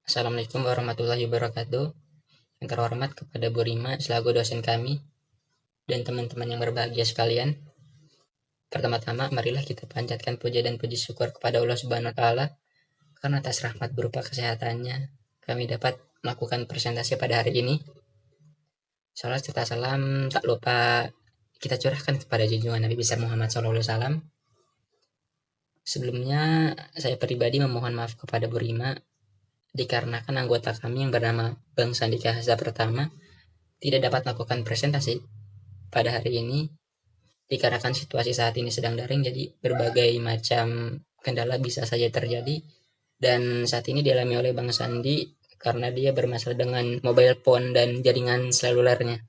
Assalamualaikum warahmatullahi wabarakatuh. Yang terhormat kepada Bu Rima selaku dosen kami dan teman-teman yang berbahagia sekalian. Pertama-tama marilah kita panjatkan puja dan puji syukur kepada Allah Subhanahu wa taala karena atas rahmat berupa kesehatannya kami dapat melakukan presentasi pada hari ini. Salat serta salam tak lupa kita curahkan kepada junjungan Nabi besar Muhammad SAW. Sebelumnya saya pribadi memohon maaf kepada Bu Rima dikarenakan anggota kami yang bernama Bang Sandika Haza pertama tidak dapat melakukan presentasi pada hari ini dikarenakan situasi saat ini sedang daring, jadi berbagai macam kendala bisa saja terjadi dan saat ini dialami oleh Bang Sandi karena dia bermasalah dengan mobile phone dan jaringan selulernya.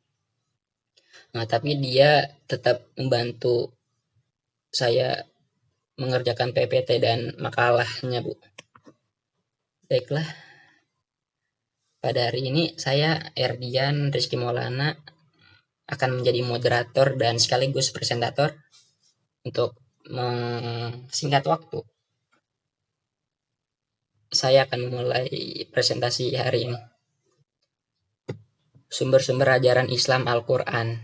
Nah, tapi dia tetap membantu saya mengerjakan PPT dan makalahnya, Bu. Baiklah, pada hari ini saya Erdian Rizky Maulana akan menjadi moderator dan sekaligus presentator untuk singkat waktu. Saya akan memulai presentasi hari ini. Sumber-sumber ajaran Islam Al-Quran.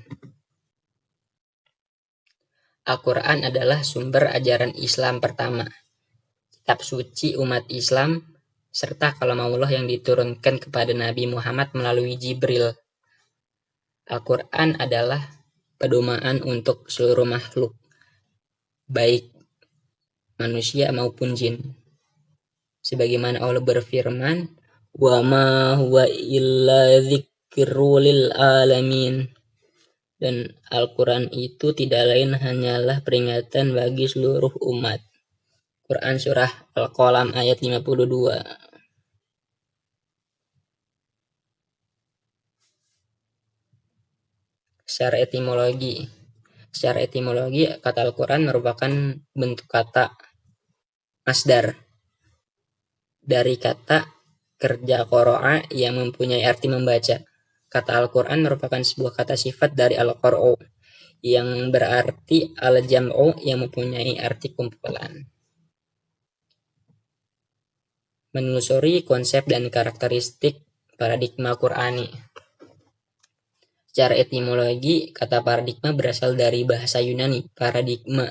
Al-Quran adalah sumber ajaran Islam pertama, kitab suci umat Islam, serta kalam Allah yang diturunkan kepada Nabi Muhammad melalui Jibril. Al-Quran adalah pedoman untuk seluruh makhluk, baik manusia maupun jin. Sebagaimana Allah berfirman, "Wa ma huwa illa dzikrul lil alamin." Dan Al-Quran itu tidak lain hanyalah peringatan bagi seluruh umat. Quran Surah Al-Qalam ayat 52. Secara etimologi, kata Al-Quran merupakan bentuk kata masdar dari kata kerja qara'a yang mempunyai arti membaca. Kata Al-Quran merupakan sebuah kata sifat dari al-qara'u yang berarti al-jam'u yang mempunyai arti kumpulan. Menelusuri konsep dan karakteristik paradigma Qur'ani. Secara etimologi, kata paradigma berasal dari bahasa Yunani. Paradigma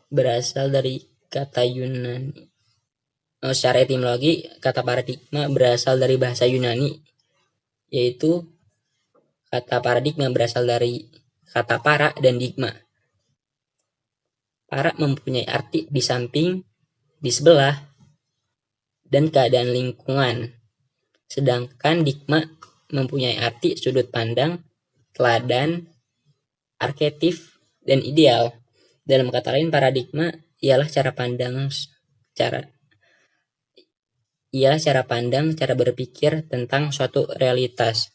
berasal dari kata Yunani. Secara etimologi, kata paradigma berasal dari bahasa Yunani, yaitu kata paradigma berasal dari kata para dan digma. Para mempunyai arti di samping, di sebelah, dan keadaan lingkungan. Sedangkan digma mempunyai arti sudut pandang, teladan, arketip, dan ideal. Dalam kata lain, paradigma ialah cara cara berpikir tentang suatu realitas.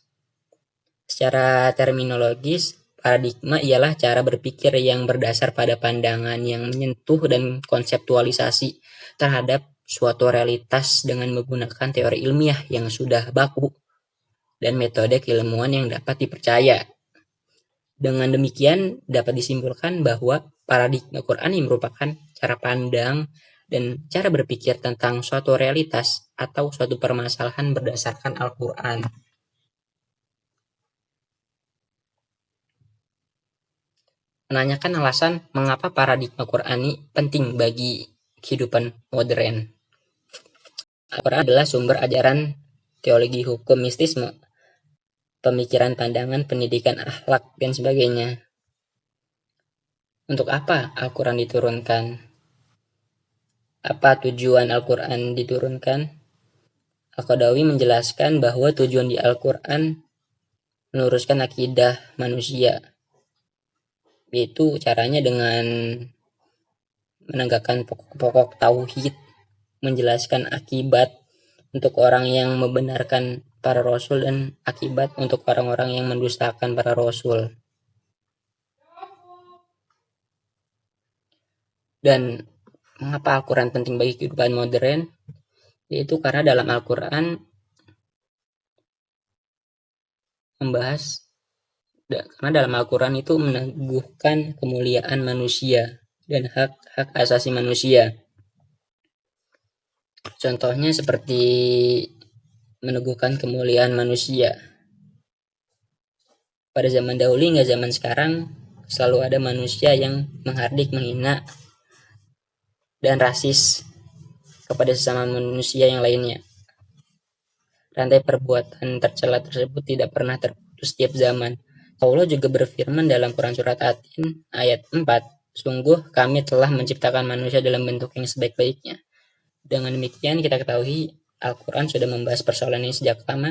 Secara terminologis, paradigma ialah cara berpikir yang berdasar pada pandangan yang menyentuh dan konseptualisasi terhadap suatu realitas dengan menggunakan teori ilmiah yang sudah baku dan metode keilmuan yang dapat dipercaya. Dengan demikian, dapat disimpulkan bahwa paradigma Qur'ani merupakan cara pandang dan cara berpikir tentang suatu realitas atau suatu permasalahan berdasarkan Al-Quran. Menanyakan alasan mengapa paradigma Qur'ani penting bagi kehidupan modern. Al-Quran adalah sumber ajaran teologi hukum mistisme, pemikiran pandangan, pendidikan akhlak, dan sebagainya. Untuk apa Al-Quran diturunkan? Apa tujuan Al-Quran diturunkan? Al-Qadawi menjelaskan bahwa tujuan di Al-Quran meluruskan akidah manusia, yaitu caranya dengan menegakkan pokok-pokok tauhid, menjelaskan akibat untuk orang yang membenarkan para rasul dan akibat untuk orang-orang yang mendustakan para rasul. Dan mengapa Al-Quran penting bagi kehidupan modern? Yaitu karena dalam Al-Quran itu meneguhkan kemuliaan manusia dan hak-hak asasi manusia. Contohnya seperti meneguhkan kemuliaan manusia. Pada zaman dahulu hingga zaman sekarang selalu ada manusia yang menghardik, menghina, dan rasis kepada sesama manusia yang lainnya. Rantai perbuatan tercela tersebut tidak pernah terputus setiap zaman. Allah juga berfirman dalam Quran Surat At-Tin ayat 4, "Sungguh kami telah menciptakan manusia dalam bentuk yang sebaik-baiknya." Dengan demikian kita ketahui Al-Quran sudah membahas persoalan ini sejak lama,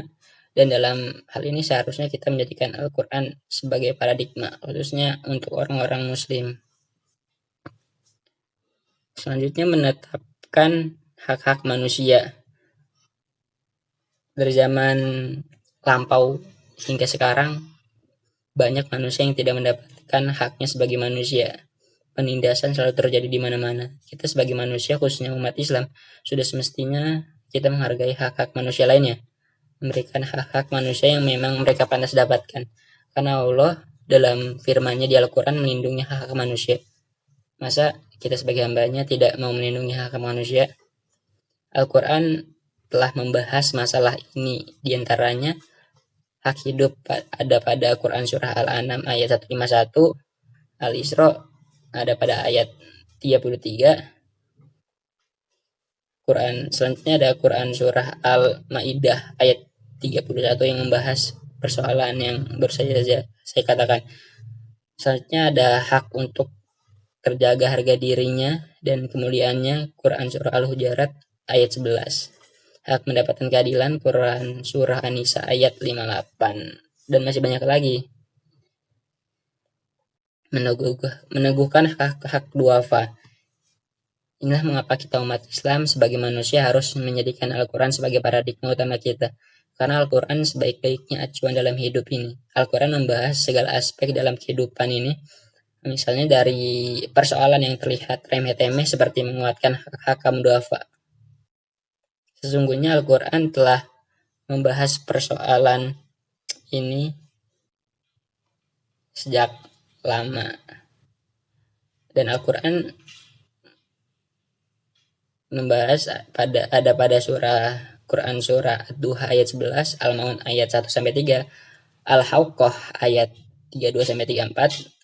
dan dalam hal ini seharusnya kita menjadikan Al-Quran sebagai paradigma, khususnya untuk orang-orang Muslim. Selanjutnya menetapkan hak-hak manusia. Dari zaman lampau hingga sekarang, banyak manusia yang tidak mendapatkan haknya sebagai manusia. Penindasan selalu terjadi di mana-mana. Kita sebagai manusia, khususnya umat Islam, sudah semestinya kita menghargai hak-hak manusia lainnya, memberikan hak-hak manusia yang memang mereka pantas dapatkan. Karena Allah dalam firman-Nya di Al-Quran melindungi hak-hak manusia. Masa kita sebagai hambanya tidak mau melindungi hak-hak manusia? Al-Quran telah membahas masalah ini, diantaranya hak hidup ada pada Quran Surah Al-An'am ayat 151, Al-Isra ada pada ayat 33, Quran selanjutnya ada Quran Surah Al-Ma'idah ayat 31 yang membahas persoalan yang baru saja saya katakan. Selanjutnya ada hak untuk terjaga harga dirinya dan kemuliaannya, Quran Surah Al-Hujurat ayat 11. Hak mendapatkan keadilan, Quran Surah An-Nisa ayat 58. Dan masih banyak lagi. Meneguhkan hak-hak duafa. Inilah mengapa kita umat Islam sebagai manusia harus menjadikan Al-Quran sebagai paradigma utama kita. Karena Al-Quran sebaik-baiknya acuan dalam hidup ini. Al-Quran membahas segala aspek dalam kehidupan ini. Misalnya dari persoalan yang terlihat remeh-temeh seperti menguatkan hak-hak kaum duafa. Sesungguhnya Al-Quran telah membahas persoalan ini sejak lama. Dan Al-Quran membahas pada surah Quran Surah Ad-Duha ayat 11, Al-Maun ayat 1-3, Al-Haqqah ayat 32-34,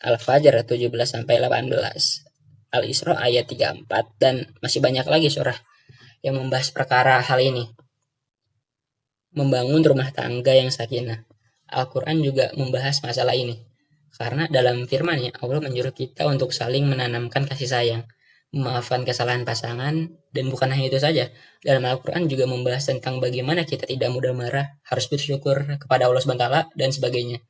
Al-Fajr 17-18, Al-Isra ayat 34, dan masih banyak lagi surah yang membahas perkara hal ini. Membangun rumah tangga yang sakinah. Al-Quran juga membahas masalah ini. Karena dalam firman-Nya Allah menyuruh kita untuk saling menanamkan kasih sayang, memaafkan kesalahan pasangan, dan bukan hanya itu saja. Dalam Al-Quran juga membahas tentang bagaimana kita tidak mudah marah, harus bersyukur kepada Allah SWT, dan sebagainya.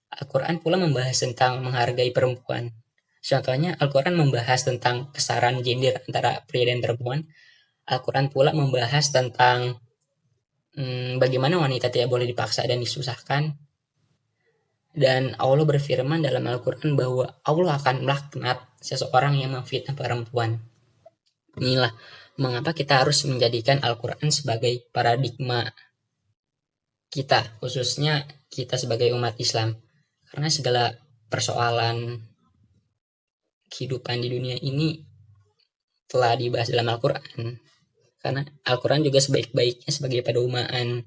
Al-Quran pula membahas tentang menghargai perempuan. Contohnya, Al-Quran membahas tentang kesetaraan gender antara pria dan perempuan. Al-Quran pula membahas tentang bagaimana wanita tidak boleh dipaksa dan disusahkan. Dan Allah berfirman dalam Al-Quran bahwa Allah akan melaknat seseorang yang memfitnah perempuan. Inilah mengapa kita harus menjadikan Al-Quran sebagai paradigma kita, khususnya kita sebagai umat Islam. Karena segala persoalan kehidupan di dunia ini telah dibahas dalam Al-Quran. Karena Al-Quran juga sebaik-baiknya sebagai pedoman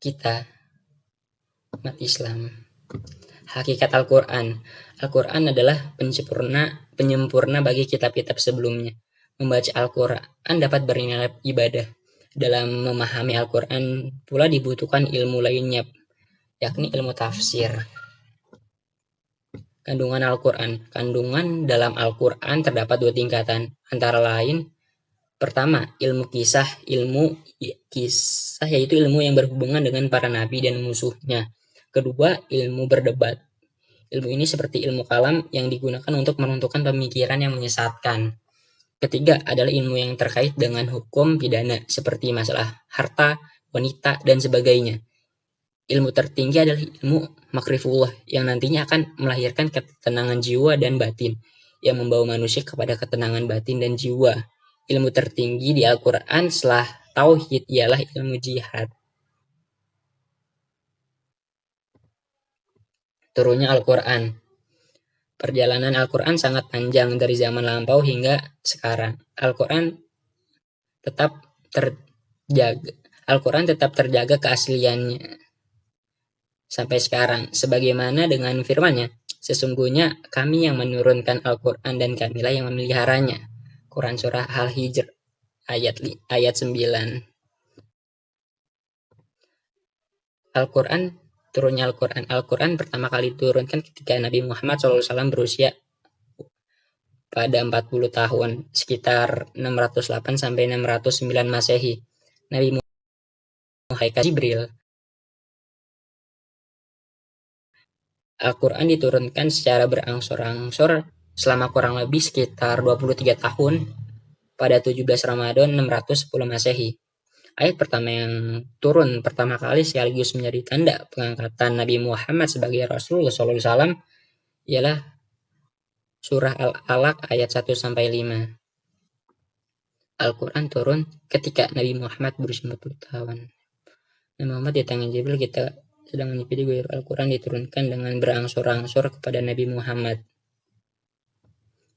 kita, umat Islam. Hakikat Al-Quran. Al-Quran adalah penyempurna bagi kitab-kitab sebelumnya. Membaca Al-Quran dapat bernilai ibadah. Dalam memahami Al-Quran pula dibutuhkan ilmu lainnya, yakni ilmu tafsir. Kandungan Al-Quran. Kandungan dalam Al-Quran terdapat 2 tingkatan, antara lain pertama, ilmu kisah. Ilmu kisah yaitu ilmu yang berhubungan dengan para nabi dan musuhnya. Kedua, ilmu berdebat. Ilmu ini seperti ilmu kalam yang digunakan untuk menentukan pemikiran yang menyesatkan. Ketiga adalah ilmu yang terkait dengan hukum pidana seperti masalah harta, wanita, dan sebagainya. Ilmu tertinggi adalah ilmu makrifullah yang nantinya akan melahirkan ketenangan jiwa dan batin, yang membawa manusia kepada ketenangan batin dan jiwa. Ilmu tertinggi di Al-Quran setelah tauhid ialah ilmu jihad. Turunnya Al-Quran. Perjalanan Al-Quran sangat panjang dari zaman lampau hingga sekarang. Al-Quran tetap terjaga. Al-Quran tetap terjaga keasliannya sampai sekarang. Sebagaimana dengan firman-Nya, sesungguhnya kami yang menurunkan Al-Quran dan kamilah yang memeliharanya. Quran Surah Al-Hijr ayat 9. Turunnya Al-Quran pertama kali diturunkan ketika Nabi Muhammad SAW berusia pada 40 tahun, sekitar 608 sampai 609 Masehi. Nabi Muhammad Jibril. Al-Quran diturunkan secara berangsur-angsur selama kurang lebih sekitar 23 tahun pada 17 Ramadan 610 Masehi. Ayat pertama yang turun pertama kali sekaligus menjadi tanda pengangkatan Nabi Muhammad sebagai Rasul SAW ialah Surah Al-Alaq ayat 1-5. Al-Quran turun ketika Nabi Muhammad berusia 40 tahun. Nabi Muhammad di tangan Jibril, kita sedang mengikuti Al-Quran diturunkan dengan berangsur-angsur kepada Nabi Muhammad.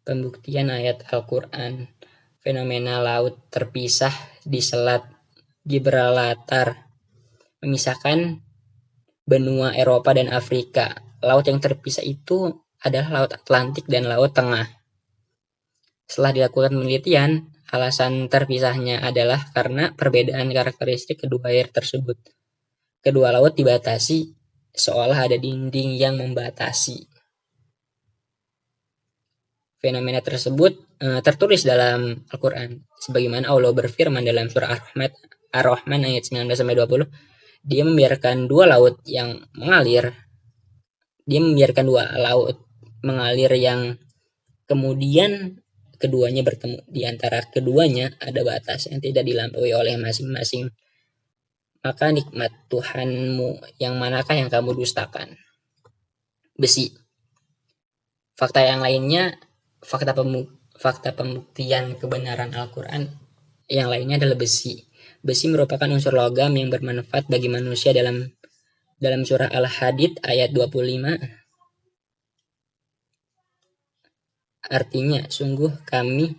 Pembuktian ayat Al-Quran. Fenomena laut terpisah di Selat Gibraltar memisahkan benua Eropa dan Afrika. Laut yang terpisah itu adalah Laut Atlantik dan Laut Tengah. Setelah dilakukan penelitian, alasan terpisahnya adalah karena perbedaan karakteristik kedua air tersebut. Kedua laut dibatasi seolah ada dinding yang membatasi. Fenomena tersebut tertulis dalam Al-Quran. Sebagaimana Allah berfirman dalam surah Ar-Rahman ayat 19-20, Dia membiarkan dua laut mengalir yang kemudian keduanya bertemu. Di antara keduanya ada batas yang tidak dilampaui oleh masing-masing. Maka nikmat Tuhanmu yang manakah yang kamu dustakan? Besi. Fakta yang lainnya, fakta pembuktian kebenaran Al-Quran yang lainnya adalah besi. Besi merupakan unsur logam yang bermanfaat bagi manusia dalam surah Al-Hadid ayat 25. Artinya, sungguh kami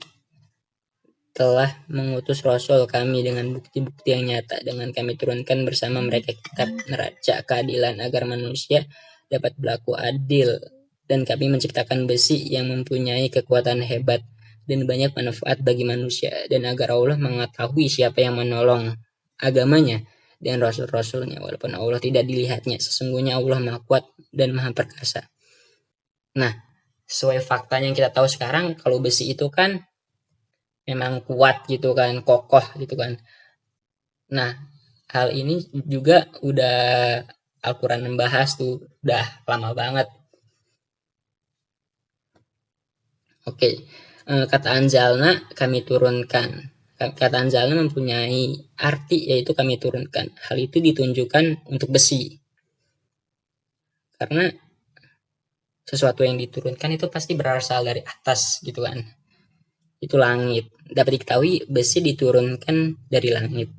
telah mengutus Rasul kami dengan bukti-bukti yang nyata, dengan kami turunkan bersama mereka kitab neraca keadilan agar manusia dapat berlaku adil, dan kami menciptakan besi yang mempunyai kekuatan hebat dan banyak manfaat bagi manusia, dan agar Allah mengetahui siapa yang menolong agamanya dan Rasul-Rasulnya walaupun Allah tidak dilihatnya. Sesungguhnya Allah Maha Kuat dan Maha Perkasa. Nah, sesuai faktanya yang kita tahu sekarang, kalau besi itu kan memang kuat gitu kan, kokoh gitu kan. Nah, hal ini juga udah Al-Quran membahas tuh, udah lama banget. Oke, kata anzalna kami turunkan. Kata anzalna mempunyai arti yaitu kami turunkan. Hal itu ditunjukkan untuk besi. Karena sesuatu yang diturunkan itu pasti berasal dari atas gitu kan. Itu langit. Dapat diketahui besi diturunkan dari langit.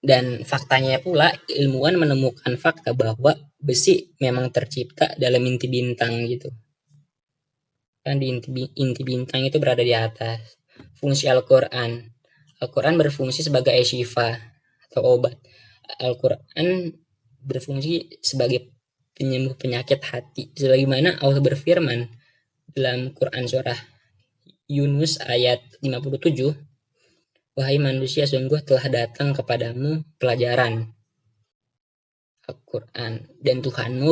Dan faktanya pula, ilmuwan menemukan fakta bahwa besi memang tercipta dalam inti bintang gitu. Kan di inti bintang itu berada di atas. Fungsi Al-Quran. Al-Quran berfungsi sebagai syifa atau obat. Al-Quran berfungsi sebagai penyembuh penyakit hati. Sebagaimana Allah berfirman dalam Quran surah Yunus ayat 57, wahai manusia, sungguh telah datang kepadamu pelajaran Al-Quran dan Tuhanmu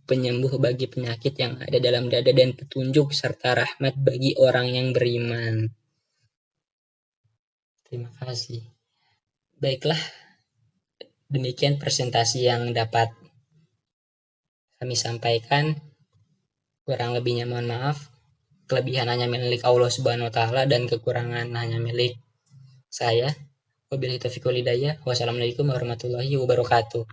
penyembuh bagi penyakit yang ada dalam dada dan petunjuk serta rahmat bagi orang yang beriman. Terima kasih. Baiklah, demikian presentasi yang dapat kami sampaikan. Kurang lebihnya mohon maaf. Kelebihan hanya milik Allah Subhanahu wa taala dan kekurangan hanya milik saya. Wabillahi taufiq wal hidayah. Wassalamualaikum warahmatullahi wabarakatuh.